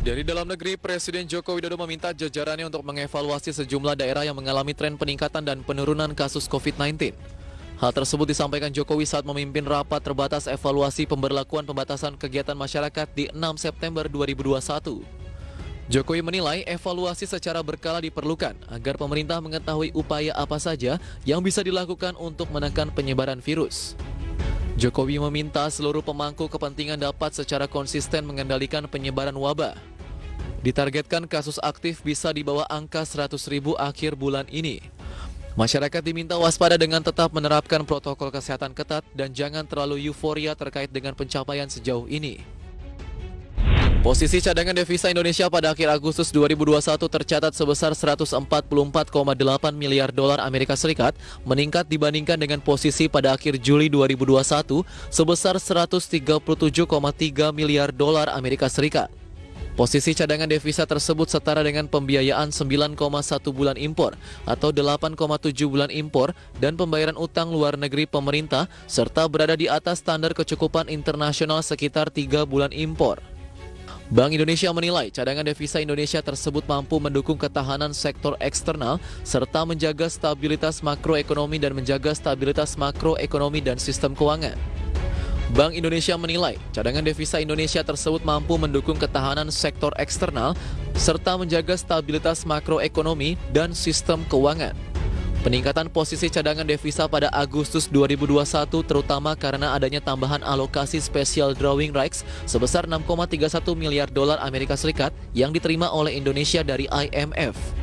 Dari dalam negeri, Presiden Joko Widodo meminta jajarannya untuk mengevaluasi sejumlah daerah yang mengalami tren peningkatan dan penurunan kasus COVID-19. Hal tersebut disampaikan Jokowi saat memimpin rapat terbatas evaluasi pemberlakuan pembatasan kegiatan masyarakat di 6 September 2021. Jokowi menilai evaluasi secara berkala diperlukan agar pemerintah mengetahui upaya apa saja yang bisa dilakukan untuk menekan penyebaran virus. Jokowi meminta seluruh pemangku kepentingan dapat secara konsisten mengendalikan penyebaran wabah. Ditargetkan kasus aktif bisa di bawah angka 100.000 akhir bulan ini. Masyarakat diminta waspada dengan tetap menerapkan protokol kesehatan ketat dan jangan terlalu euforia terkait dengan pencapaian sejauh ini. Posisi cadangan devisa Indonesia pada akhir Agustus 2021 tercatat sebesar 144,8 miliar dolar Amerika Serikat, meningkat dibandingkan dengan posisi pada akhir Juli 2021 sebesar 137,3 miliar dolar Amerika Serikat. Posisi cadangan devisa tersebut setara dengan pembiayaan 9,1 bulan impor atau 8,7 bulan impor dan pembayaran utang luar negeri pemerintah serta berada di atas standar kecukupan internasional sekitar 3 bulan impor. Bank Indonesia menilai cadangan devisa Indonesia tersebut mampu mendukung ketahanan sektor eksternal serta menjaga stabilitas makroekonomi dan menjaga stabilitas makroekonomi dan sistem keuangan. Bank Indonesia menilai cadangan devisa Indonesia tersebut mampu mendukung ketahanan sektor eksternal serta menjaga stabilitas makroekonomi dan sistem keuangan. Peningkatan posisi cadangan devisa pada Agustus 2021 terutama karena adanya tambahan alokasi special drawing rights sebesar 6,31 miliar dolar Amerika Serikat yang diterima oleh Indonesia dari IMF.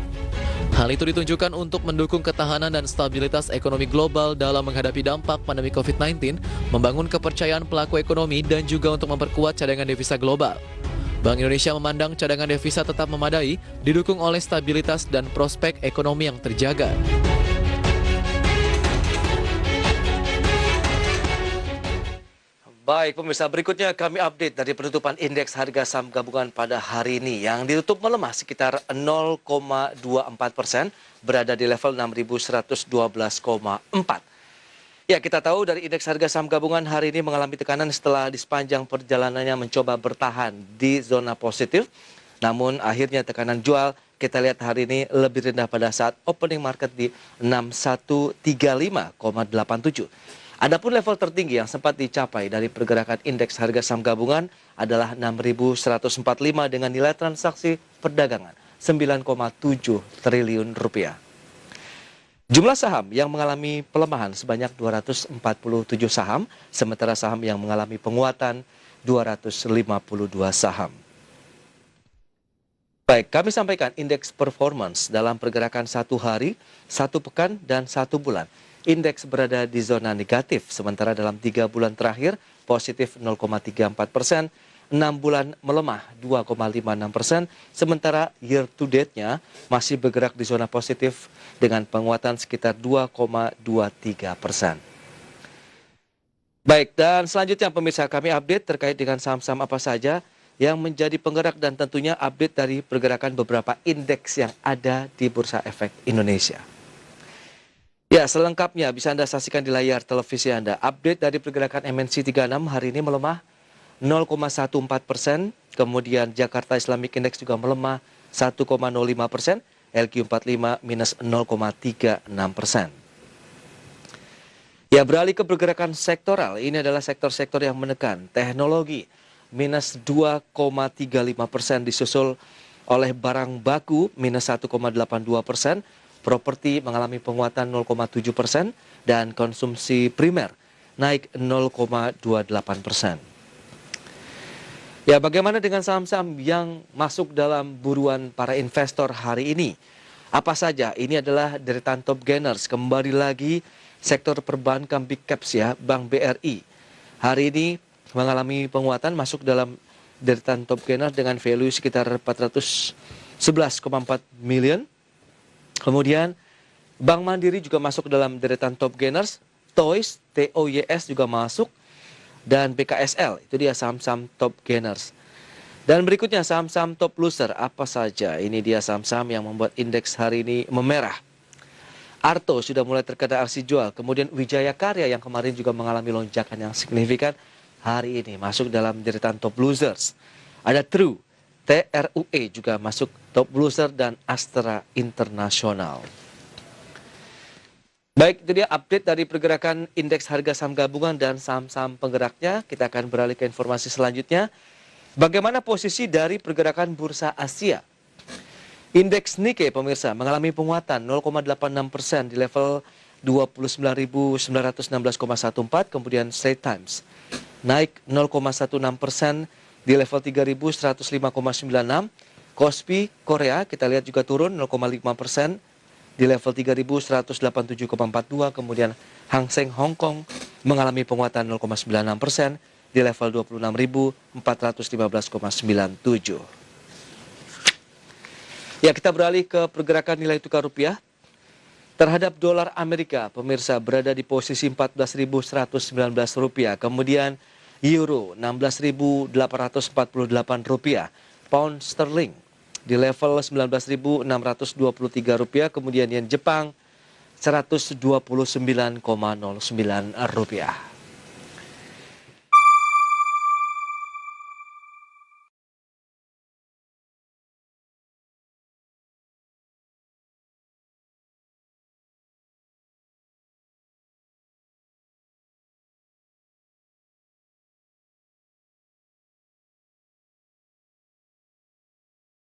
Hal itu ditunjukkan untuk mendukung ketahanan dan stabilitas ekonomi global dalam menghadapi dampak pandemi COVID-19, membangun kepercayaan pelaku ekonomi, dan juga untuk memperkuat cadangan devisa global. Bank Indonesia memandang cadangan devisa tetap memadai, didukung oleh stabilitas dan prospek ekonomi yang terjaga. Baik, pemirsa, berikutnya kami update dari penutupan indeks harga saham gabungan pada hari ini yang ditutup melemah sekitar 0,24%, berada di level 6.112,4. Ya, kita tahu dari indeks harga saham gabungan hari ini mengalami tekanan setelah di sepanjang perjalanannya mencoba bertahan di zona positif. Namun akhirnya tekanan jual kita lihat hari ini lebih rendah pada saat opening market di 6135,87. Adapun level tertinggi yang sempat dicapai dari pergerakan indeks harga saham gabungan adalah 6.145 dengan nilai transaksi perdagangan 9,7 triliun rupiah. Jumlah saham yang mengalami pelemahan sebanyak 247 saham, sementara saham yang mengalami penguatan 252 saham. Baik, kami sampaikan indeks performance dalam pergerakan 1 hari, 1 pekan, dan 1 bulan. Indeks berada di zona negatif, sementara dalam 3 bulan terakhir positif 0,34%, 6 bulan melemah 2,56%, sementara year to date-nya masih bergerak di zona positif dengan penguatan sekitar 2,23%. Baik, dan selanjutnya pemirsa kami update terkait dengan saham-saham apa saja yang menjadi penggerak dan tentunya update dari pergerakan beberapa indeks yang ada di Bursa Efek Indonesia. Ya, selengkapnya bisa Anda saksikan di layar televisi Anda. Update dari pergerakan MNC 36 hari ini melemah 0,14%, kemudian Jakarta Islamic Index juga melemah 1,05%, LQ45 minus 0,36%. Ya, beralih ke pergerakan sektoral, ini adalah sektor-sektor yang menekan. Teknologi minus 2,35%, disusul oleh barang baku minus 1,82%, properti mengalami penguatan 0,7%, dan konsumsi primer naik 0,28%. Ya, bagaimana dengan saham-saham yang masuk dalam buruan para investor hari ini? Apa saja? Ini adalah deretan top gainers. Kembali lagi sektor perbankan big caps ya, Bank BRI. Hari ini mengalami penguatan, masuk dalam deretan top gainers dengan value sekitar 411,4 million. Kemudian Bank Mandiri juga masuk dalam deretan top gainers, TOYS, TOYS juga masuk, dan BKSL, itu dia saham-saham top gainers. Dan berikutnya saham-saham top loser, apa saja? Ini dia saham-saham yang membuat indeks hari ini memerah. Arto sudah mulai terkena aksi jual, kemudian Wijaya Karya yang kemarin juga mengalami lonjakan yang signifikan, hari ini masuk dalam deretan top losers. Ada True, TRUE juga masuk top loser dan Astra Internasional. Baik, itu dia update dari pergerakan indeks harga saham gabungan dan saham-saham penggeraknya. Kita akan beralih ke informasi selanjutnya. Bagaimana posisi dari pergerakan bursa Asia? Indeks Nikkei pemirsa mengalami penguatan 0,86% di level 29.916,14, kemudian Straits Times naik 0,16% di level 3.105,96. Kospi Korea kita lihat juga turun 0,5% di level 3.187,42, kemudian Hang Seng Hong Kong mengalami penguatan 0,96% di level 26.415,97. Ya, kita beralih ke pergerakan nilai tukar rupiah terhadap dolar Amerika. Pemirsa berada di posisi 14.119 rupiah, kemudian euro 16.848 rupiah, pound sterling di level 19.623 rupiah, kemudian yen Jepang 129,09 rupiah.